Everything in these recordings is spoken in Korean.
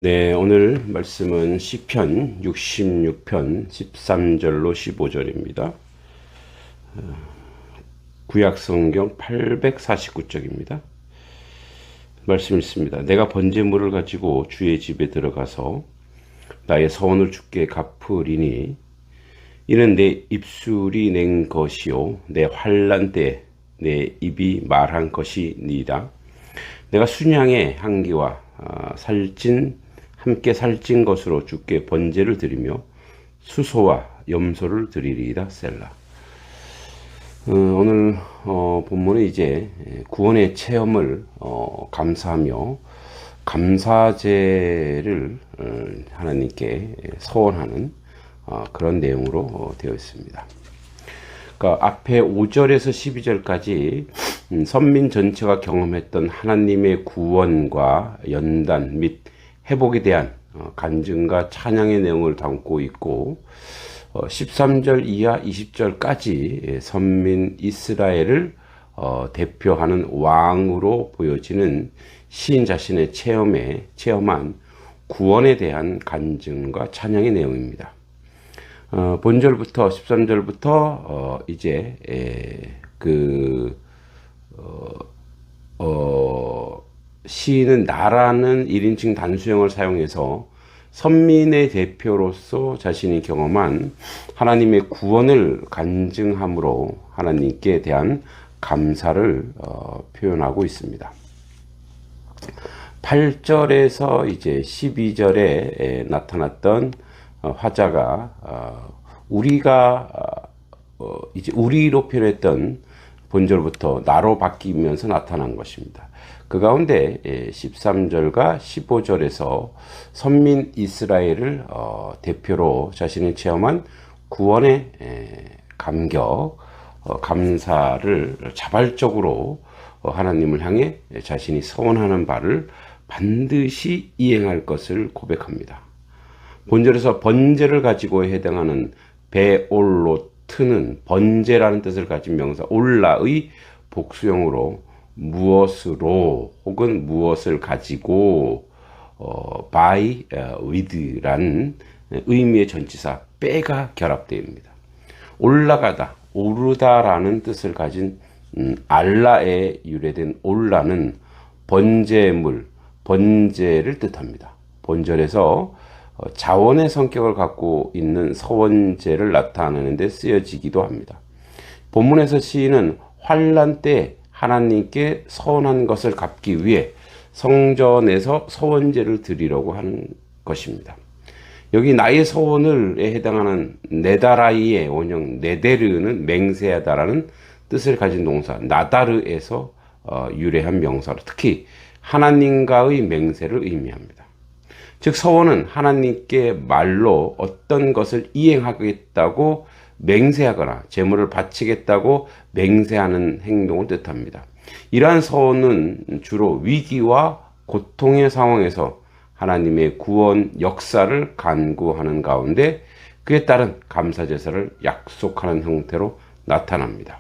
네, 오늘 말씀은 시편 66편 13절로 15절입니다. 구약성경 849쪽입니다. 말씀 있습니다. 내가 번제물을 가지고 주의 집에 들어가서 나의 서원을 주께 갚으리니 이는 내 입술이 낸 것이요 내 환난 때 내 입이 말한 것이니이다. 내가 순양의 향기와 함께 살찐 것으로 주께 번제를 드리며 수소와 염소를 드리리이다. 셀라. 오늘 본문은 이제 구원의 체험을 감사하며 감사제를 하나님께 서원하는 그런 내용으로 되어 있습니다. 그러니까 앞에 5절에서 12절까지 선민 전체가 경험했던 하나님의 구원과 연단 및 회복에 대한 간증과 찬양의 내용을 담고 있고 13절 이하 20절까지 선민 이스라엘을 대표하는 왕으로 보여지는 시인 자신의 체험한 구원에 대한 간증과 찬양의 내용입니다. 본절부터 13절부터 이제 시인은 나라는 1인칭 단수형을 사용해서 선민의 대표로서 자신이 경험한 하나님의 구원을 간증함으로 하나님께 대한 감사를 표현하고 있습니다. 8절에서 이제 12절에 나타났던 화자가 우리가 이제 우리로 표현했던 본절부터 나로 바뀌면서 나타난 것입니다. 그 가운데 13절과 15절에서 선민 이스라엘을 대표로 자신이 체험한 구원의 감격, 감사를 자발적으로 하나님을 향해 자신이 서원하는 바를 반드시 이행할 것을 고백합니다. 본절에서 번제를 가지고 해당하는 베올로트는 번제라는 뜻을 가진 명사 올라의 복수형으로 무엇으로 혹은 무엇을 가지고 by with라는 의미의 전치사 빼가 결합되어 있습니다. 올라가다, 오르다라는 뜻을 가진 알라에 유래된 올라는 번제물, 번제를 뜻합니다. 본절에서 자원의 성격을 갖고 있는 서원제를 나타내는 데 쓰여지기도 합니다. 본문에서 시인은 환난 때 하나님께 서원한 것을 갚기 위해 성전에서 서원제를 드리려고 하는 것입니다. 여기 나의 서원을에 해당하는 네다라이의 원형 네데르는 맹세하다라는 뜻을 가진 동사 나다르에서 유래한 명사로 특히 하나님과의 맹세를 의미합니다. 즉 서원은 하나님께 말로 어떤 것을 이행하겠다고 맹세하거나 재물을 바치겠다고 맹세하는 행동을 뜻합니다. 이러한 서원은 주로 위기와 고통의 상황에서 하나님의 구원 역사를 간구하는 가운데 그에 따른 감사제사를 약속하는 형태로 나타납니다.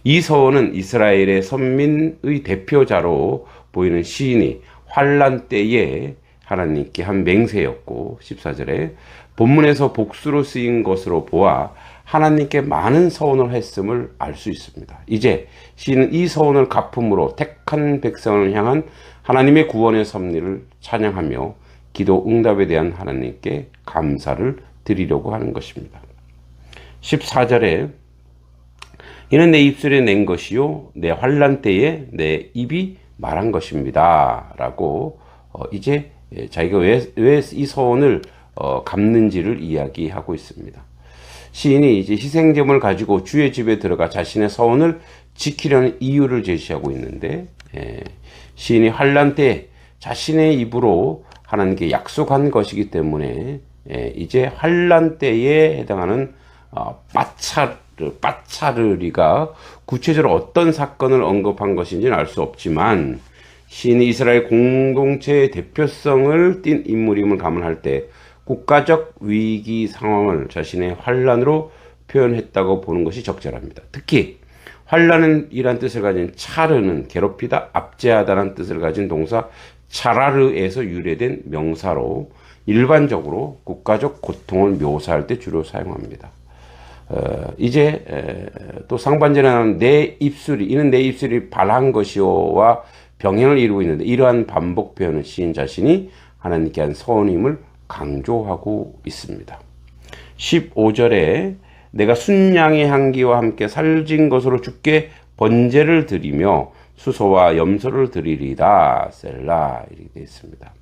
이 서원은 이스라엘의 선민의 대표자로 보이는 시인이 환난 때에 하나님께 한 맹세였고 14절에 본문에서 복수로 쓰인 것으로 보아 하나님께 많은 서원을 했음을 알 수 있습니다. 이제 시인은 이 서원을 갚음으로 택한 백성을 향한 하나님의 구원의 섭리를 찬양하며 기도 응답에 대한 하나님께 감사를 드리려고 하는 것입니다. 14절에 이는 내 입술에 낸 것이요 내 환난 때에 내 입이 말한 것입니다 라고 이제 자기가 왜 이 서원을 갚는지를 이야기하고 있습니다. 시인이 이제 희생제물을 가지고 주의 집에 들어가 자신의 서원을 지키려는 이유를 제시하고 있는데 시인이 환난 때 자신의 입으로 하나님께 약속한 것이기 때문에 이제 환난 때에 해당하는 빠차르리가 구체적으로 어떤 사건을 언급한 것인지는 알 수 없지만 시인이 이스라엘 공동체의 대표성을 띤 인물임을 감안할 때 국가적 위기 상황을 자신의 환난으로 표현했다고 보는 것이 적절합니다. 특히 환난은 이란 뜻을 가진 차르는 괴롭히다, 압제하다라는 뜻을 가진 동사 차라르에서 유래된 명사로 일반적으로 국가적 고통을 묘사할 때 주로 사용합니다. 이제 또 상반절에는 이는 내 입술이 발한 것이오와 병행을 이루고 있는데, 이러한 반복 표현은 시인 자신이 하나님께 한 선임을 강조하고 있습니다. 15절에 내가 순양의 향기와 함께 살진 것으로 주께 번제를 드리며 수소와 염소를 드리리다 셀라, 이렇게 되어 있습니다.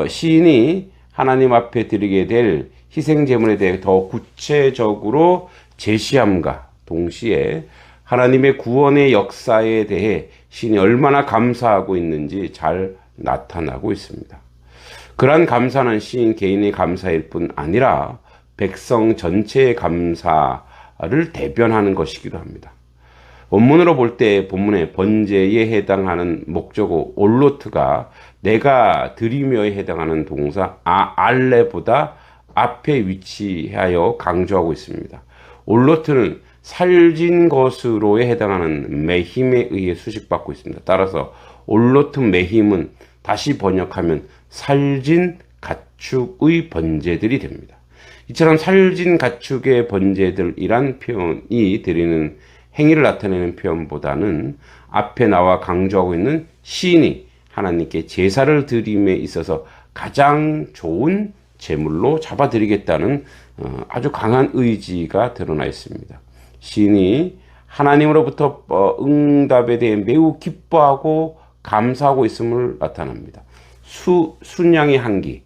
시인이 하나님 앞에 드리게 될 희생 제물에 대해 더 구체적으로 제시함과 동시에 하나님의 구원의 역사에 대해 시인이 얼마나 감사하고 있는지 잘 나타나고 있습니다. 그러한 감사는 시인 개인의 감사일 뿐 아니라 백성 전체의 감사를 대변하는 것이기도 합니다. 원문으로 볼 때 본문의 번제에 해당하는 목적어 올로트가 내가 드리며에 해당하는 동사 알레보다 앞에 위치하여 강조하고 있습니다. 올로트는 살진 것으로에 해당하는 메힘에 의해 수식받고 있습니다. 따라서 올로트 메힘은 다시 번역하면 살진 가축의 번제들이 됩니다. 이처럼 살진 가축의 번제들이란 표현이 드리는 행위를 나타내는 표현보다는 앞에 나와 강조하고 있는 시인이 하나님께 제사를 드림에 있어서 가장 좋은 제물로 잡아드리겠다는 아주 강한 의지가 드러나 있습니다. 시인이 하나님으로부터 응답에 대해 매우 기뻐하고 감사하고 있음을 나타납니다. 순양의 향기,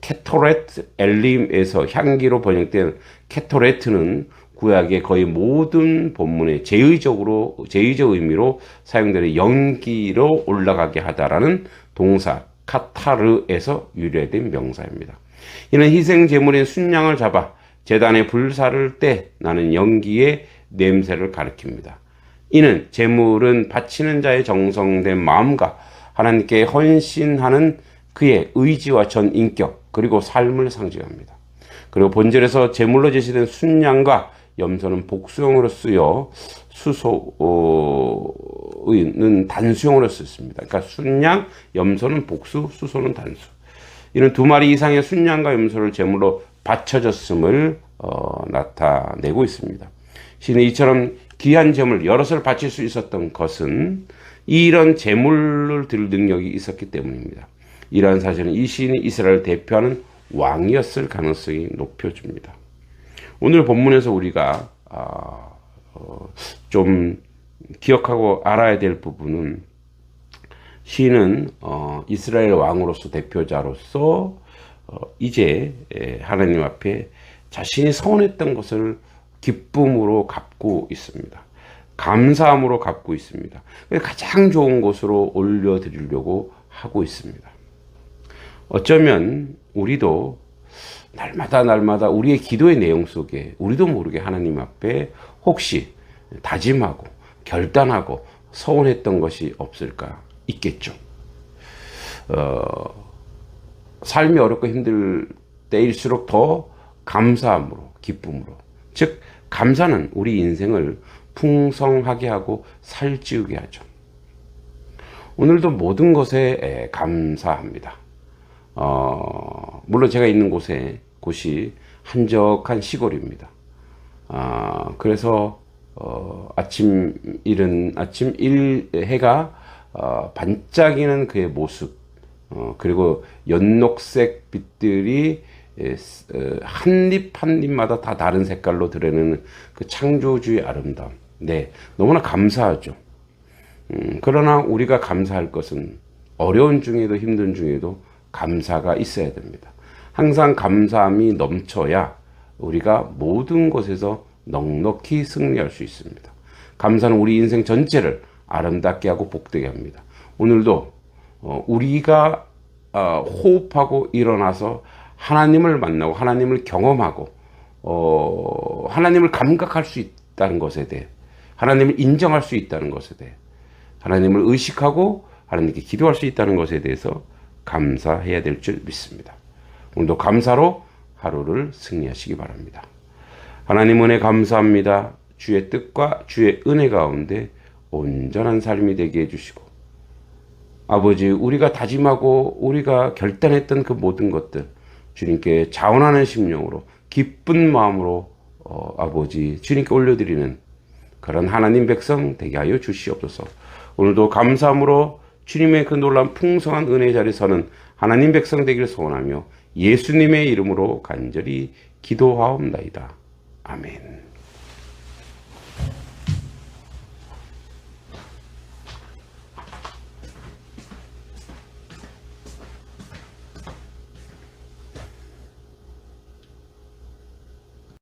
케토레트 엘림에서 향기로 번역된 케토레트는 구약의 거의 모든 본문에 제의적 의미로 사용되는 연기로 올라가게 하다라는 동사 카타르에서 유래된 명사입니다. 이는 희생 제물인 순양을 잡아 제단에 불사를 때 나는 연기의 냄새를 가리킵니다. 이는 제물은 바치는 자의 정성된 마음과 하나님께 헌신하는 그의 의지와 전 인격 그리고 삶을 상징합니다. 그리고 본절에서 제물로 제시된 순양과 염소는 복수형으로 쓰여 수소는 단수형으로 쓰였습니다. 그러니까 순양, 염소는 복수, 수소는 단수. 이는 두 마리 이상의 순양과 염소를 제물로 바쳐졌음을 나타내고 있습니다. 시인은 이처럼 귀한 제물 여럿을 바칠 수 있었던 것은 이런 제물을 드릴 능력이 있었기 때문입니다. 이러한 사실은 이 시인이 이스라엘을 대표하는 왕이었을 가능성이 높여줍니다. 오늘 본문에서 우리가 좀 기억하고 알아야 될 부분은 시인은 이스라엘 왕으로서 대표자로서 이제 하나님 앞에 자신이 서원했던 것을 기쁨으로 갚고 있습니다. 감사함으로 갚고 있습니다. 가장 좋은 것으로 올려드리려고 하고 있습니다. 어쩌면 우리도 날마다 우리의 기도의 내용 속에 우리도 모르게 하나님 앞에 혹시 다짐하고 결단하고 서원했던 것이 없을까? 있겠죠. 삶이 어렵고 힘들 때일수록 더 감사함으로, 기쁨으로. 즉, 감사는 우리 인생을 풍성하게 하고 살찌우게 하죠. 오늘도 모든 것에 감사합니다. 물론 제가 있는 곳이 한적한 시골입니다. 그래서 이른 아침 해가 반짝이는 그의 모습, 그리고 연녹색 빛들이 한 잎 한 잎마다 다 다른 색깔로 드러내는 그 창조주의 아름다움. 네, 너무나 감사하죠. 그러나 우리가 감사할 것은 어려운 중에도 힘든 중에도 감사가 있어야 됩니다. 항상 감사함이 넘쳐야 우리가 모든 것에서 넉넉히 승리할 수 있습니다. 감사는 우리 인생 전체를 아름답게 하고 복되게 합니다. 오늘도 우리가 호흡하고 일어나서 하나님을 만나고 하나님을 경험하고 하나님을 감각할 수 있다는 것에 대해, 하나님을 인정할 수 있다는 것에 대해, 하나님을 의식하고 하나님께 기도할 수 있다는 것에 대해서 감사해야 될 줄 믿습니다. 오늘도 감사로 하루를 승리하시기 바랍니다. 하나님 은혜 감사합니다. 주의 뜻과 주의 은혜 가운데 온전한 삶이 되게 해주시고 아버지, 우리가 다짐하고 우리가 결단했던 그 모든 것들 주님께 자원하는 심령으로 기쁜 마음으로 아버지 주님께 올려드리는 그런 하나님 백성 되게 하여 주시옵소서. 오늘도 감사함으로 주님의 그 놀라운 풍성한 은혜 자리에 서는 하나님 백성 되기를 소원하며 예수님의 이름으로 간절히 기도하옵나이다. 아멘.